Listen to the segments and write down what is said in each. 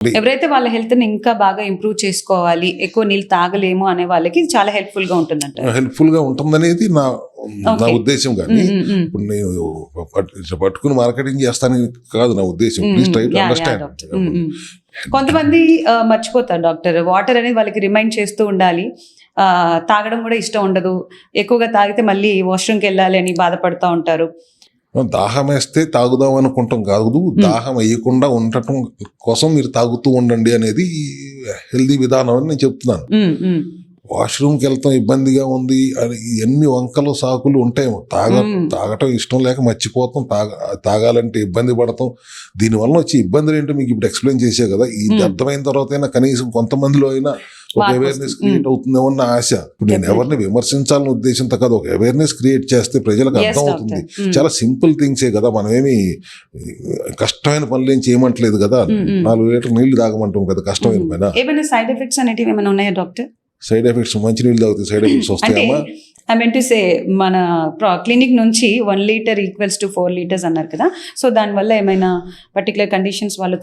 ఎవరైతే వాళ్ళ హెల్త్ ని ఇంకా బాగా ఇంప్రూవ్ చేసుకోవాలి, ఎక్కువ నీళ్ళు తాగలేము అనే వాళ్ళకి ఇది చాలా హెల్ప్ఫుల్ గా ఉంటుందంట. హెల్ప్ఫుల్ గా ఉంటుందనేది నా ఉద్దేశం. కానీ ఇప్పుడు నేను పట్టుకుని మార్కెటింగ్ చేస్తానని కాదు నా ఉద్దేశం. Please try to understand. కొంతమంది మర్చిపోతారు డాక్టర్, వాటర్ అనేది వాళ్ళకి రిమైండ్ చేస్తూ ఉండాలి. తాగడం కూడా ఇష్టం ఉండదు, ఎక్కువగా తాగితే మళ్ళీ వాష్రూమ్కి వెళ్ళాలి అని బాధపడుతూ ఉంటారు. దాహం వేస్తే తాగుదాం అనుకుంటాం కాదు, దాహం వేయకుండా ఉండటం కోసం మీరు తాగుతూ ఉండండి అనేది హెల్దీ విధానం అని నేను చెప్తున్నాను. వాష్రూమ్కి వెళ్తాం ఇబ్బందిగా ఉంది అని ఎన్ని వంకలు సాకులు ఉంటాయేమో. తాగటం ఇష్టం లేక మర్చిపోతాం, తాగాలంటే ఇబ్బంది పడతాం. దీనివల్ల వచ్చి ఇబ్బందులు ఏంటో మీకు ఇప్పుడు ఎక్స్ప్లెయిన్ చేసే కదా. ఇది అర్థమైన తర్వాత అయినా కనీసం కొంతమందిలో అయినా ఒక అవేర్నెస్ క్రియేట్ అవుతుందేమో అన్న ఆశ. ఇప్పుడు నేను ఎవరిని విమర్శించాలనే ఉద్దేశంతో కాదు, ఒక అవేర్నెస్ క్రియేట్ చేస్తే ప్రజలకు అర్థం అవుతుంది. చాలా సింపుల్ థింగ్సే కదా, మనమేమి కష్టమైన పనులు ఏం చేయమంటలేదు కదా. 4 లీటర్ నీళ్లు తాగమంటాం కదా, కష్టమైన పైన. ఏమైనా సైడ్ ఎఫెక్ట్స్ అనేటివి ఏమైనా ఉన్నాయా డాక్టర్? సైడ్ ఎఫెక్ట్స్, మంచి నీళ్ళు తాగితే సైడ్ ఎఫెక్ట్స్ వస్తాయమ్మా? ఐ మీన్ టు సే, మన క్లినిక్ నుంచి 1 లీటర్ ఈక్వల్స్ టు 4 లీటర్స్ అన్నారు కదా. సో దానివల్ల ఏమైనా పర్టికులర్ కండిషన్స్ వాళ్ళు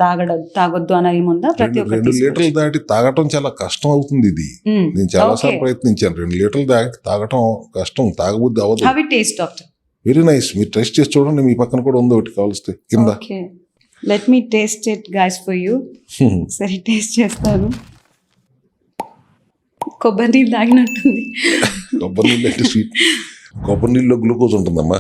తాగొద్దు అని ఏముందా? 2 లీటర్లు దాటి తాగటం చాలా కష్టం అవుతుంది. ఇది నేను చాలాసార్లు ప్రయత్నించాను. 2 లీటర్లు దాటి తాగటం కష్టం, తాగబుద్ధి అవ్వదు. How it taste doctor? Very nice. మీరు టెస్ట్ చేసి చూడండి, మీ పక్కన కూడా ఉంది ఒకటి కావలిస్తే కింద. Let me taste it guys for you. సరే టేస్ట్ చేస్తాను. కొబ్బరి నీళ్ళు తాగినట్టుంది. కొబ్బరి నీళ్ళు అంటే స్వీట్. కొబ్బరి నీళ్ళలో గ్లూకోజ్ ఉంటుందమ్మా.